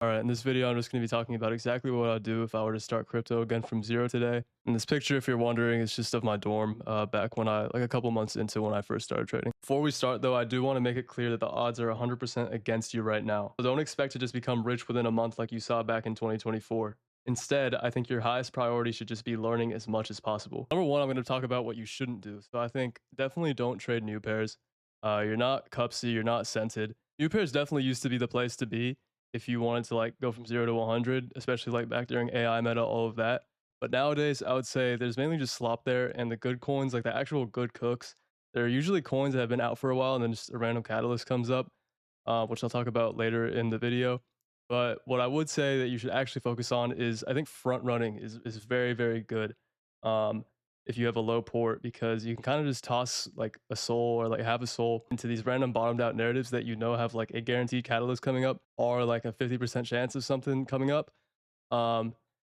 All right, in this video, I'm just going to be talking about exactly what I'd do if I were to start crypto again from zero today. And this picture, if you're wondering, is just of my dorm back when like a couple months into when I first started trading. Before we start, though, I do want to make it clear that the odds are 100% against you right now. So don't expect to just become rich within a month like you saw back in 2024. Instead, I think your highest priority should just be learning as much as possible. Number one, I'm going to talk about what you shouldn't do. So I think definitely don't trade new pairs. You're not cupsy, you're not scented. New pairs definitely used to be the place to be if you wanted to like go from 0 to 100, especially like back during AI meta, all of that. But nowadays, I would say there's mainly just slop there, and the good coins, like the actual good cooks, they're usually coins that have been out for a while, and then just a random catalyst comes up, which I'll talk about later in the video. But what I would say that you should actually focus on is I think front running is very very good. Um, if you have a low port, because you can kind of just toss like a soul or like have a soul into these random bottomed out narratives that you know have like a guaranteed catalyst coming up or like a 50% chance of something coming up. Um,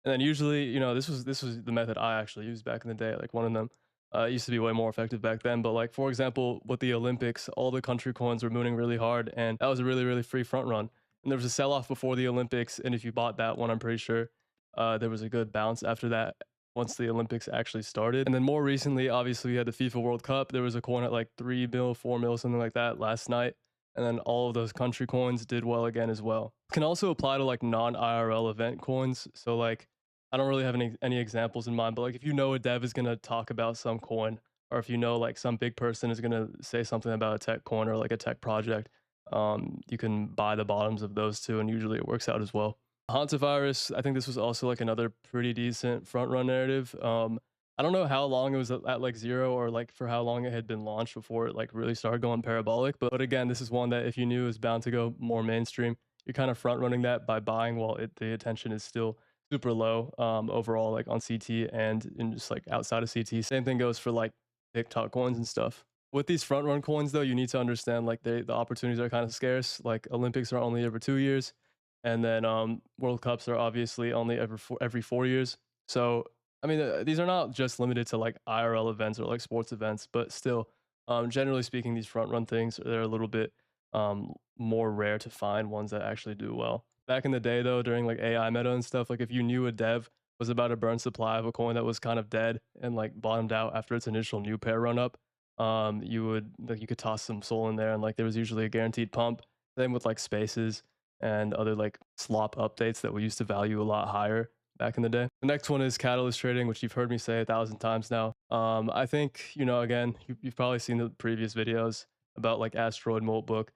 and then usually, this was the method I actually used back in the day. Like one of them it used to be way more effective back then. But like for example, with the Olympics, all the country coins were mooning really hard, and that was a really really free front run. And there was a sell off before the Olympics, and if you bought that one, I'm pretty sure there was a good bounce after that once the Olympics actually started. And then more recently, obviously, we had the FIFA World Cup. There was a coin at like 3 mil, 4 mil, something like that last night. And then all of those country coins did well again as well. Can also apply to like non IRL event coins. So like I don't really have any examples in mind, but like if you know a dev is gonna talk about some coin, or if you know like some big person is gonna say something about a tech coin or like a tech project, you can buy the bottoms of those two, and usually it works out as well. Hantavirus, I think this was also like another pretty decent front run narrative. I don't know how long it was at like zero or like for how long it had been launched before it like really started going parabolic. But again, this is one that if you knew is bound to go more mainstream, you're kind of front running that by buying while the attention is still super low overall, like on CT and in just like outside of CT. Same thing goes for like TikTok coins and stuff. With these front run coins though, you need to understand like the opportunities are kind of scarce. Like Olympics are only every 2 years, and then World Cups are obviously only every 4 years. So I mean, these are not just limited to like IRL events or like sports events, but still, generally speaking, these front run things they're a little bit more rare to find ones that actually do well. Back in the day, though, during like AI meta and stuff, like if you knew a dev was about to burn supply of a coin that was kind of dead and like bottomed out after its initial new pair run up, you would like you could toss some soul in there, and like there was usually a guaranteed pump. Same with like spaces and other like slop updates that we used to value a lot higher back in the day. The next one is catalyst trading, which you've heard me say 1,000 times now. I think, again, you've probably seen the previous videos about like Asteroid Moltbook,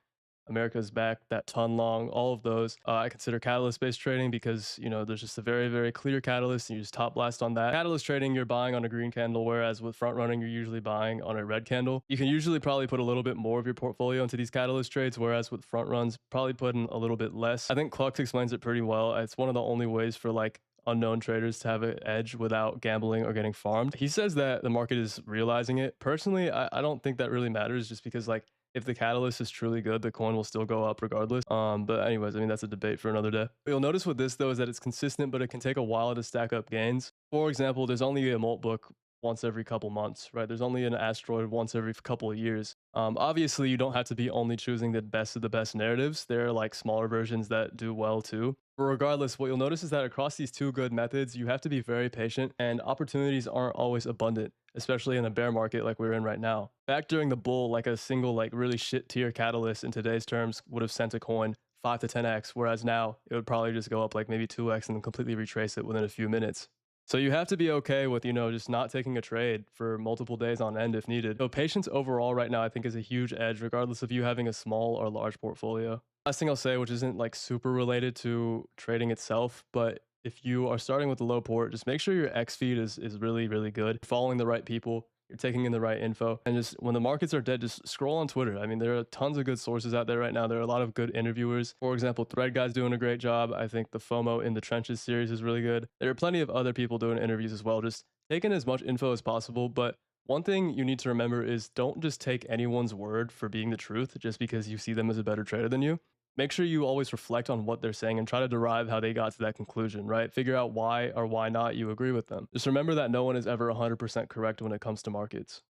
America's Back, that ton long, all of those. I consider catalyst based trading because, there's just a very, very clear catalyst and you just top blast on that. Catalyst trading, you're buying on a green candle, whereas with front running, you're usually buying on a red candle. You can usually probably put a little bit more of your portfolio into these catalyst trades, whereas with front runs, probably putting a little bit less. I think Clux explains it pretty well. It's one of the only ways for like unknown traders to have an edge without gambling or getting farmed. He says that the market is realizing it. Personally, I don't think that really matters just because like if the catalyst is truly good, the coin will still go up regardless. But anyways, I mean that's a debate for another day. What you'll notice with this though is that it's consistent, but it can take a while to stack up gains. For example, there's only a mult book once every couple months, right? There's only an asteroid once every couple of years. Obviously, you don't have to be only choosing the best of the best narratives. There are like smaller versions that do well too. But regardless, what you'll notice is that across these two good methods, you have to be very patient, and opportunities aren't always abundant, especially in a bear market like we're in right now. Back during the bull, like a single like really shit tier catalyst in today's terms would have sent a coin 5 to 10x, whereas now it would probably just go up like maybe 2x and then completely retrace it within a few minutes. So you have to be okay with, just not taking a trade for multiple days on end if needed. So patience overall right now I think is a huge edge regardless of you having a small or large portfolio. Last thing I'll say, which isn't like super related to trading itself, but if you are starting with a low port, just make sure your X feed is really, really good. Following the right people, you're taking in the right info. And just when the markets are dead, just scroll on Twitter. I mean, there are tons of good sources out there right now. There are a lot of good interviewers. For example, Thread Guy's doing a great job. I think the FOMO in the Trenches series is really good. There are plenty of other people doing interviews as well. Just take in as much info as possible. But one thing you need to remember is don't just take anyone's word for being the truth just because you see them as a better trader than you. Make sure you always reflect on what they're saying and try to derive how they got to that conclusion, right? Figure out why or why not you agree with them. Just remember that no one is ever 100% correct when it comes to markets.